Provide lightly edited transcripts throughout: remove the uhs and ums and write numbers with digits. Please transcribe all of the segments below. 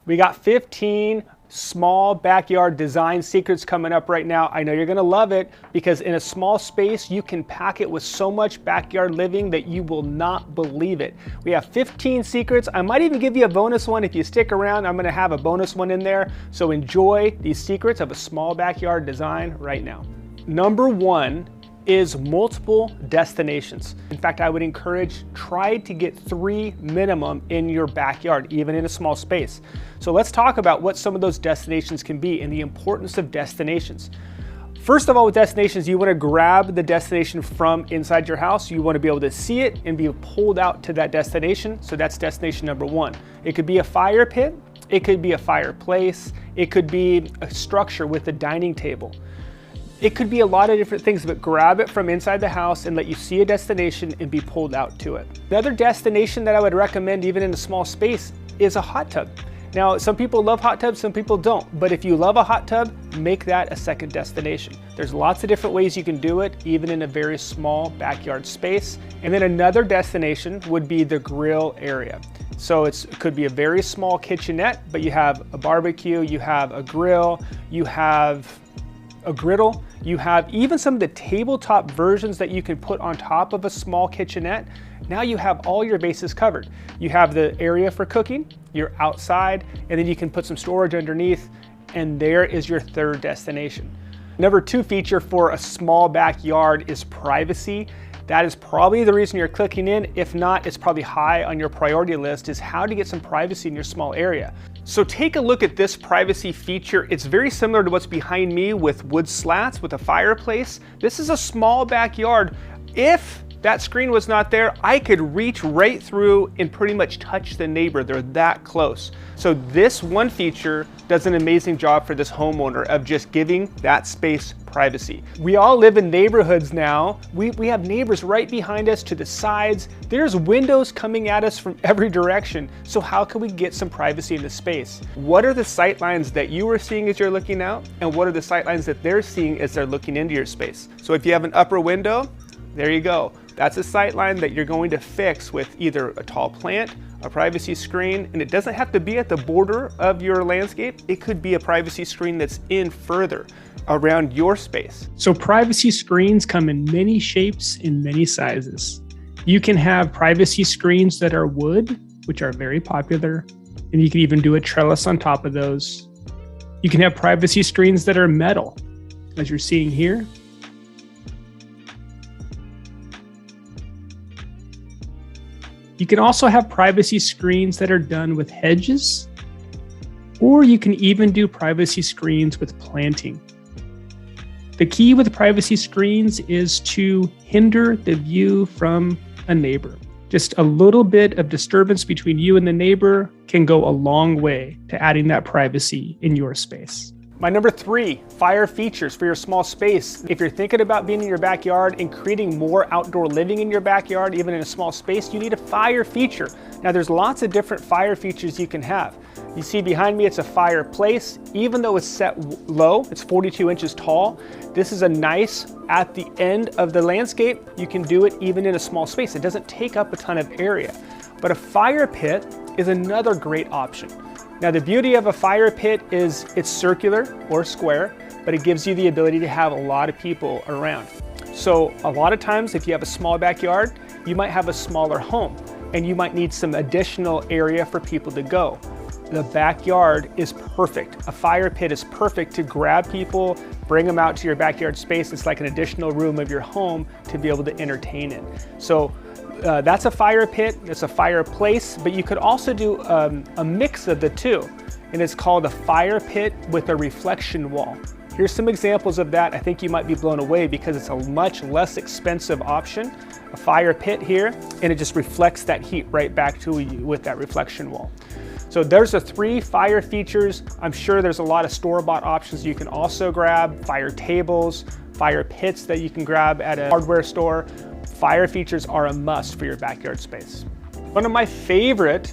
We got 15 small backyard design secrets coming up right now. I know you're gonna love it because in a small space, you can pack it with so much backyard living that you will not believe it. We have 15 secrets. I might even give you a bonus one. If you stick around, I'm gonna have a bonus one in there. So enjoy these secrets of a small backyard design right now. Number one is multiple destinations. In fact, I would encourage, try to get 3 minimum in your backyard, even in a small space. So let's talk about what some of those destinations can be and the importance of destinations. First of all, with destinations, you want to grab the destination from inside your house. You want to be able to see it and be pulled out to that destination. So that's destination number one. It could be a fire pit. It could be a fireplace. It could be a structure with a dining table. It could be a lot of different things, but grab it from inside the house and let you see a destination and be pulled out to it. Another destination that I would recommend, even in a small space, is a hot tub. Now, some people love hot tubs, some people don't, but if you love a hot tub, make that a second destination. There's lots of different ways you can do it, even in a very small backyard space. And then another destination would be the grill area. So it could be a very small kitchenette, but you have a barbecue, you have a grill, you have a griddle, you have even some of the tabletop versions that you can put on top of a small kitchenette. Now you have all your bases covered. You have the area for cooking, you're outside, and then you can put some storage underneath, and there is your third destination. Number two feature for a small backyard is privacy. That is probably the reason you're clicking in. If not, it's probably high on your priority list, is how to get some privacy in your small area. So take a look at this privacy feature. It's very similar to what's behind me with wood slats with a fireplace. This is a small backyard. If that screen was not there, I could reach right through and pretty much touch the neighbor. They're that close. So this one feature does an amazing job for this homeowner of just giving that space privacy. We all live in neighborhoods now. We have neighbors right behind us to the sides. There's windows coming at us from every direction. So how can we get some privacy in the space? What are the sight lines that you are seeing as you're looking out? And what are the sight lines that they're seeing as they're looking into your space? So if you have an upper window, there you go. That's a sight line that you're going to fix with either a tall plant, a privacy screen, and it doesn't have to be at the border of your landscape. It could be a privacy screen that's in further around your space. So privacy screens come in many shapes and many sizes. You can have privacy screens that are wood, which are very popular, and you can even do a trellis on top of those. You can have privacy screens that are metal, as you're seeing here. You can also have privacy screens that are done with hedges, or you can even do privacy screens with planting. The key with privacy screens is to hinder the view from a neighbor. Just a little bit of disturbance between you and the neighbor can go a long way to adding that privacy in your space. My number three, fire features for your small space. If you're thinking about being in your backyard and creating more outdoor living in your backyard, even in a small space, you need a fire feature. Now there's lots of different fire features you can have. You see behind me, it's a fireplace. Even though it's set low, it's 42 inches tall. This is a nice, at the end of the landscape, you can do it even in a small space. It doesn't take up a ton of area. But a fire pit is another great option. Now the beauty of a fire pit is it's circular or square, but it gives you the ability to have a lot of people around. So a lot of times if you have a small backyard, you might have a smaller home and you might need some additional area for people to go. The backyard is perfect. A fire pit is perfect to grab people, bring them out to your backyard space. It's like an additional room of your home to be able to entertain in. So that's a fire pit, it's a fireplace, but you could also do a mix of the two, and it's called a fire pit with a reflection wall. Here's some examples of that. I think you might be blown away because it's a much less expensive option. A fire pit here, and it just reflects that heat right back to you with that reflection wall. So there's the 3 fire features. I'm sure there's a lot of store-bought options you can also grab, fire tables, fire pits that you can grab at a hardware store. Fire features are a must for your backyard space. One of my favorite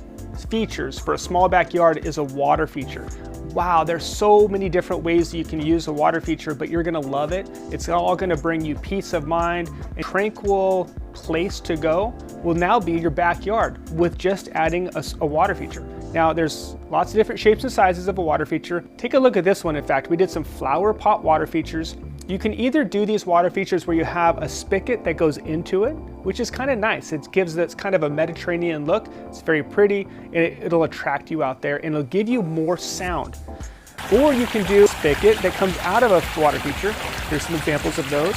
features for a small backyard is a water feature. Wow, there's so many different ways that you can use a water feature, but you're gonna love it. It's all gonna bring you peace of mind. A tranquil place to go will now be your backyard with just adding a water feature. Now there's lots of different shapes and sizes of a water feature. Take a look at this one. In fact, we did some flower pot water features. You can either do these water features where you have a spigot that goes into it, which is kind of nice. It gives this kind of a Mediterranean look. It's very pretty, and it'll attract you out there, and it'll give you more sound. Or you can do a spigot that comes out of a water feature. Here's some examples of those.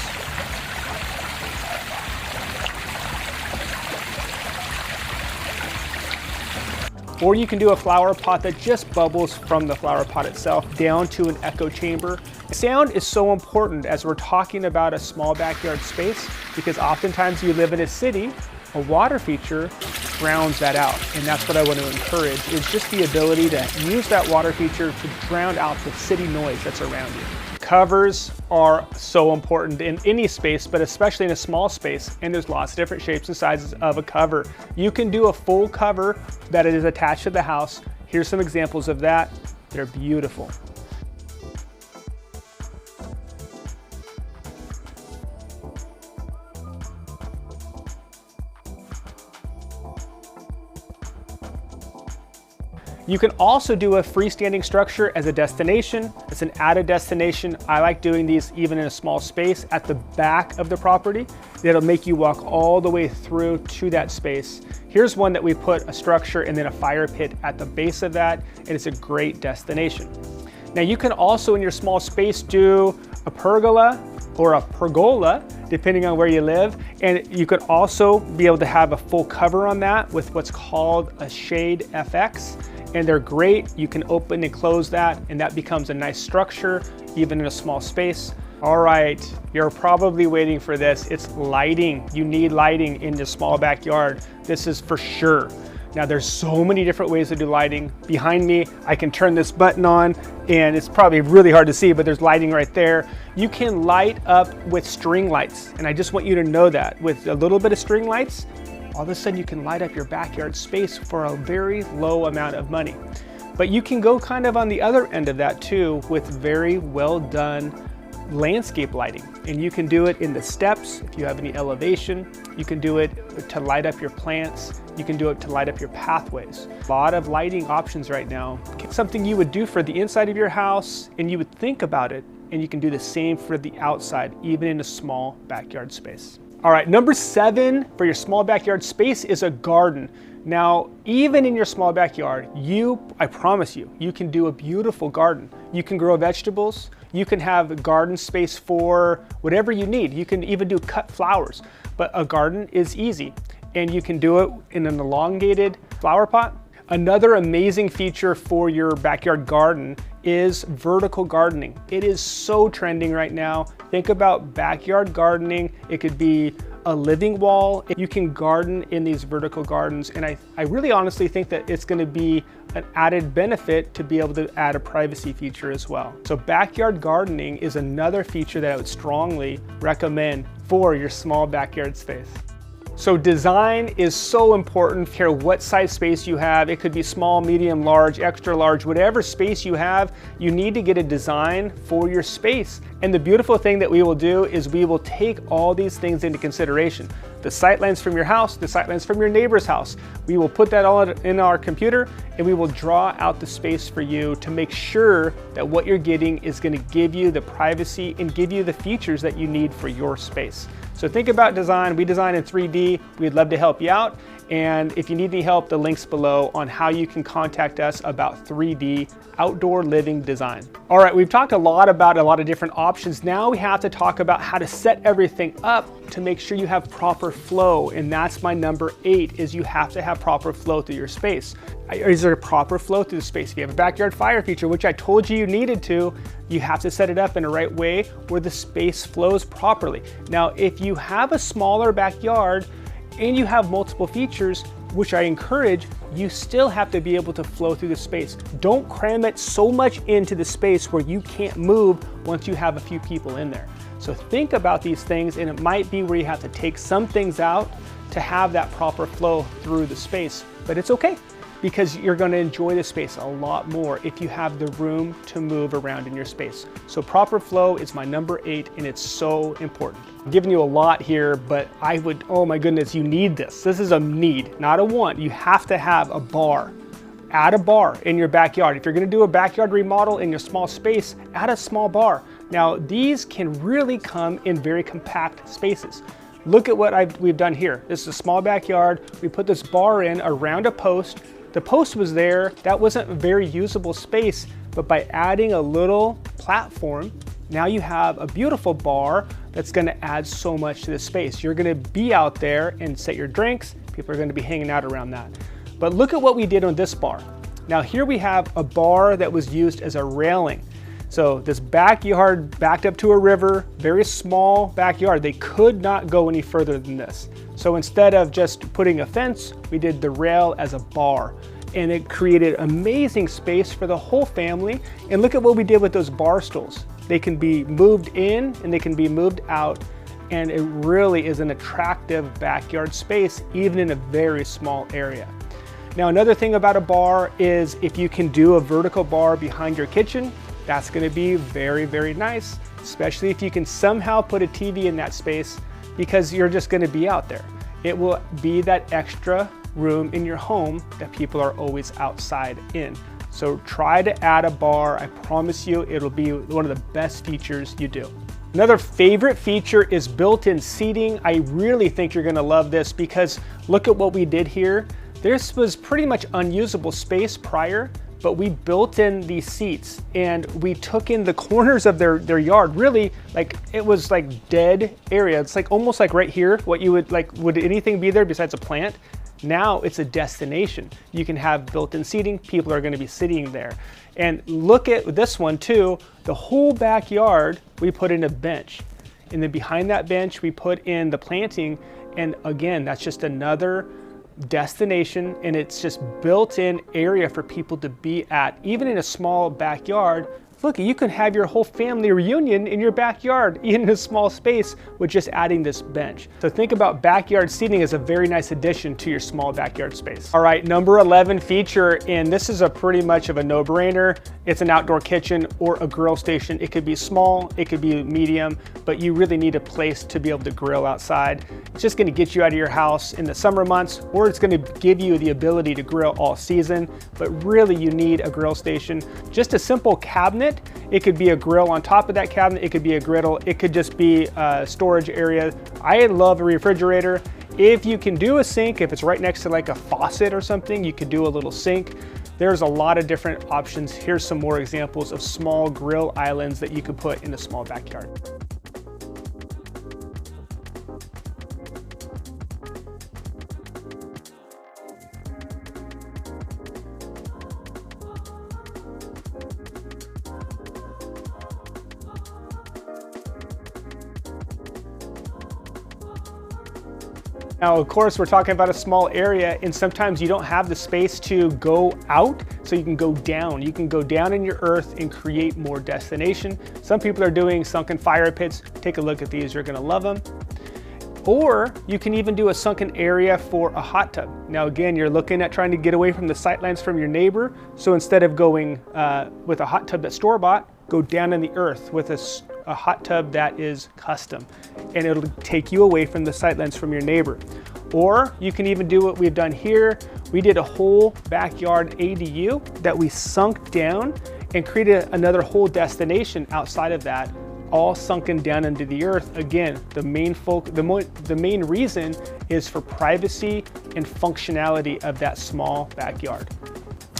Or you can do a flower pot that just bubbles from the flower pot itself down to an echo chamber. Sound is so important as we're talking about a small backyard space, because oftentimes you live in a city, a water feature drowns that out. And that's what I want to encourage, is just the ability to use that water feature to drown out the city noise that's around you. Covers are so important in any space, but especially in a small space, and there's lots of different shapes and sizes of a cover. You can do a full cover that is attached to the house. Here's some examples of that. They're beautiful. You can also do a freestanding structure as a destination. It's an added destination. I like doing these even in a small space at the back of the property. That'll make you walk all the way through to that space. Here's one that we put a structure and then a fire pit at the base of that, and it's a great destination. Now you can also in your small space do a pergola or a pergola, depending on where you live. And you could also be able to have a full cover on that with what's called a Shade FX. And they're great. You can open and close that, and that becomes a nice structure, even in a small space. All right, you're probably waiting for this. It's lighting. You need lighting in your small backyard. This is for sure. Now there's so many different ways to do lighting. Behind me, I can turn this button on, and it's probably really hard to see, but there's lighting right there. You can light up with string lights, and I just want you to know that with a little bit of string lights, all of a sudden you can light up your backyard space for a very low amount of money. But you can go kind of on the other end of that too with very well done landscape lighting. And you can do it in the steps if you have any elevation. You can do it to light up your plants. You can do it to light up your pathways. A lot of lighting options right now. It's something you would do for the inside of your house, and you would think about it, and you can do the same for the outside, even in a small backyard space. All right, number 7 for your small backyard space is a garden. Now, even in your small backyard, I promise you, you can do a beautiful garden. You can grow vegetables. You can have garden space for whatever you need. You can even do cut flowers, but a garden is easy, and you can do it in an elongated flower pot. Another amazing feature for your backyard garden is vertical gardening. It is so trending right now. Think about backyard gardening. It could be a living wall. You can garden in these vertical gardens, and I really honestly think that it's going to be an added benefit to be able to add a privacy feature as well. So backyard gardening is another feature that I would strongly recommend for your small backyard space. So design is so important. Care what size space you have. It could be small, medium, large, extra large, whatever space you have, you need to get a design for your space. And the beautiful thing that we will do is we will take all these things into consideration. The sightlines from your house, the sightlines from your neighbor's house. We will put that all in our computer, and we will draw out the space for you to make sure that what you're getting is going to give you the privacy and give you the features that you need for your space. So think about design. We design in 3D. We'd love to help you out. And if you need any help, the link's below on how you can contact us about 3D outdoor living design. All right, we've talked a lot about a lot of different options. Now we have to talk about how to set everything up to make sure you have proper flow. And that's my number 8, is you have to have proper flow through your space. Is there a proper flow through the space? If you have a backyard fire feature, which I told you you needed to, you have to set it up in the right way where the space flows properly. Now, if you have a smaller backyard and you have multiple features, which I encourage, you still have to be able to flow through the space. Don't cram it so much into the space where you can't move once you have a few people in there. So think about these things, and it might be where you have to take some things out to have that proper flow through the space, but it's okay, because you're going to enjoy the space a lot more if you have the room to move around in your space. So proper flow is my number 8, and it's so important. I'm giving you a lot here, but oh my goodness, you need this. This is a need, not a want. You have to have a bar add a bar in your backyard. If you're gonna do a backyard remodel in your small space, add a small bar. Now, these can really come in very compact spaces. Look at what we've done here. This is a small backyard. We put this bar in around a post. The post was there. That wasn't a very usable space, but by adding a little platform, now you have a beautiful bar that's gonna add so much to the space. You're gonna be out there and set your drinks. People are gonna be hanging out around that. But look at what we did on this bar. Now here we have a bar that was used as a railing. So this backyard backed up to a river, very small backyard. They could not go any further than this. So instead of just putting a fence, we did the rail as a bar. And it created amazing space for the whole family. And look at what we did with those bar stools. They can be moved in and they can be moved out. And it really is an attractive backyard space, even in a very small area. Now, another thing about a bar is if you can do a vertical bar behind your kitchen, that's gonna be very, very nice, especially if you can somehow put a TV in that space because you're just gonna be out there. It will be that extra room in your home that people are always outside in. So try to add a bar. I promise you, it'll be one of the best features you do. Another favorite feature is built-in seating. I really think you're gonna love this because look at what we did here. This was pretty much unusable space prior, but we built in these seats and we took in the corners of their yard. Really, like it was like dead area. It's like almost like right here, what you would anything be there besides a plant? Now it's a destination. You can have built-in seating. People are gonna be sitting there. And look at this one too. The whole backyard, we put in a bench. And then behind that bench, we put in the planting. And again, that's just another destination, and it's just built-in area for people to be at, even in a small backyard. Look, you can have your whole family reunion in your backyard in a small space with just adding this bench. So think about backyard seating as a very nice addition to your small backyard space. All right, number 11 feature, and this is a pretty much of a no-brainer. It's an outdoor kitchen or a grill station. It could be small, it could be medium, but you really need a place to be able to grill outside. It's just gonna get you out of your house in the summer months, or it's gonna give you the ability to grill all season, but really you need a grill station. Just a simple cabinet. It could be a grill on top of that cabinet. It could be a griddle. It could just be a storage area. I love a refrigerator. If you can do a sink, if it's right next to like a faucet or something, you could do a little sink. There's a lot of different options. Here's some more examples of small grill islands that you could put in a small backyard. Now, of course, we're talking about a small area, and sometimes you don't have the space to go out, so you can go down. You can go down in your earth and create more destination. Some people are doing sunken fire pits. Take a look at these, you're gonna love them. Or you can even do a sunken area for a hot tub. Now again, you're looking at trying to get away from the sightlines from your neighbor. So instead of going with a hot tub that's store-bought, go down in the earth with a hot tub that is custom. And it'll take you away from the sightlines from your neighbor. Or you can even do what we've done here. We did a whole backyard ADU that we sunk down and created another whole destination outside of that, all sunken down into the earth. Again, the main reason is for privacy and functionality of that small backyard.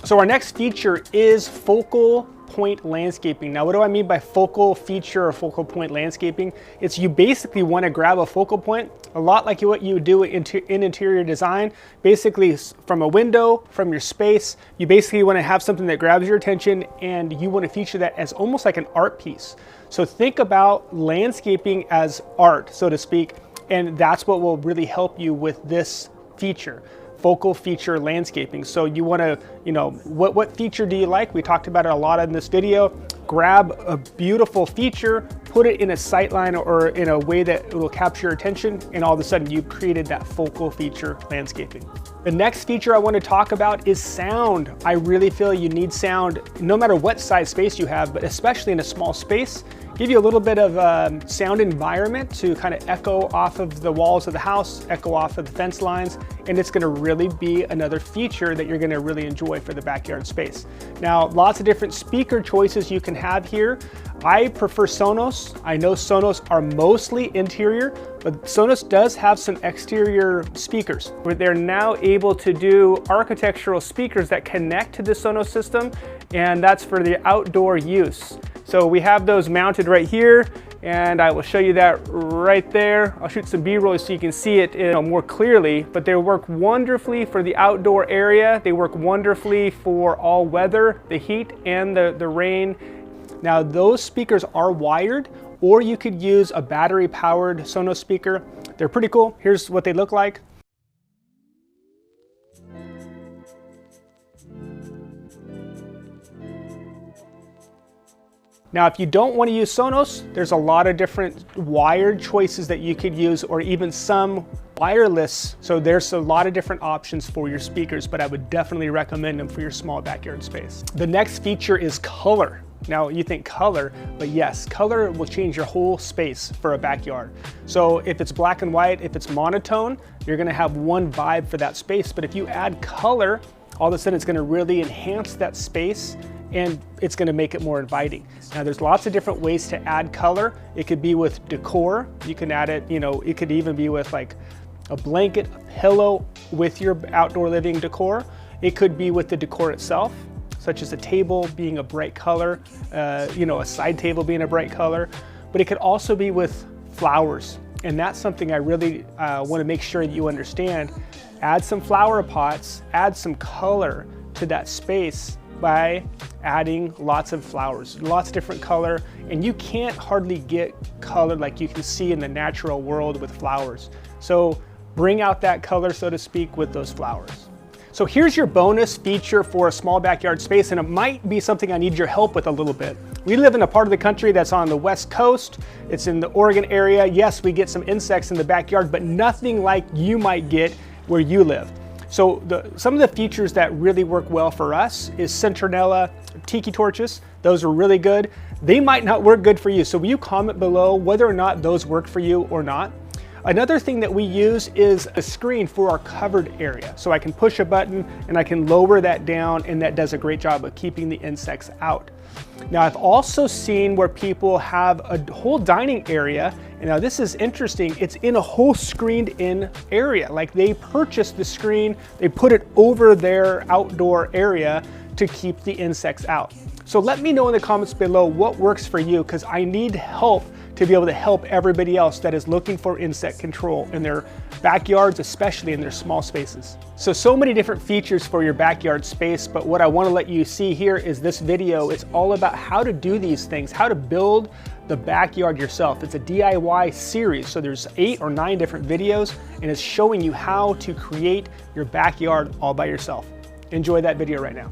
So our next feature is focal point landscaping. Now, what do I mean by focal feature or focal point landscaping? It's you basically want to grab a focal point, a lot like what you would do in interior design. Basically, from a window, from your space, you basically want to have something that grabs your attention and you want to feature that as almost like an art piece. So think about landscaping as art, so to speak, and that's what will really help you with this feature. Focal feature landscaping. So you want to, what feature do you like? We talked about it a lot in this video. Grab a beautiful feature, put it in a sightline or in a way that will capture your attention, and all of a sudden you've created that focal feature landscaping. The next feature I want to talk about is sound. I really feel you need sound no matter what size space you have, but especially in a small space. give you a little bit of sound environment to kind of echo off of the walls of the house, echo off of the fence lines, and it's going to really be another feature that you're going to really enjoy for the backyard space. Now, lots of different speaker choices you can have here. I prefer Sonos. I know Sonos are mostly interior, but Sonos does have some exterior speakers where they're now able to do architectural speakers that connect to the Sonos system, and that's for the outdoor use. So we have those mounted right here, and I will show you that right there. I'll shoot some B-roll so you can see it more clearly, but they work wonderfully for the outdoor area. They work wonderfully for all weather, the heat and the rain. Now those speakers are wired, or you could use a battery powered Sonos speaker. They're pretty cool. Here's what they look like. Now, if you don't want to use Sonos, there's a lot of different wired choices that you could use, or even some wireless. So there's a lot of different options for your speakers, but I would definitely recommend them for your small backyard space. The next feature is color. Now you think color, but yes, color will change your whole space for a backyard. So if it's black and white, if it's monotone, you're gonna have one vibe for that space. But if you add color, all of a sudden it's gonna really enhance that space, and it's gonna make it more inviting. Now there's lots of different ways to add color. It could be with decor. You can add it, it could even be with like a blanket, a pillow with your outdoor living decor. It could be with the decor itself, such as a table being a bright color, a side table being a bright color, but it could also be with flowers. And that's something I really wanna make sure that you understand. Add some flower pots, add some color to that space by adding lots of flowers, lots of different color, and you can't hardly get color like you can see in the natural world with flowers. So bring out that color, so to speak, with those flowers. So here's your bonus feature for a small backyard space, and it might be something I need your help with a little bit. We live in a part of the country that's on the West Coast. It's in the Oregon area. Yes, we get some insects in the backyard, but nothing like you might get where you live. So some of the features that really work well for us is Centinela tiki torches. Those are really good. They might not work good for you. So will you comment below whether or not those work for you or not? Another thing that we use is a screen for our covered area. So I can push a button and I can lower that down, and that does a great job of keeping the insects out. Now I've also seen where people have a whole dining area, and now this is interesting, it's in a whole screened in area. Like they purchased the screen, they put it over their outdoor area to keep the insects out. So let me know in the comments below what works for you, because I need help to be able to help everybody else that is looking for insect control in their backyards, especially in their small spaces. So many different features for your backyard space, but what I want to let you see here is this video. It's all about how to do these things, how to build the backyard yourself. It's a DIY series, so there's 8 or 9 different videos, and it's showing you how to create your backyard all by yourself. Enjoy that video right now.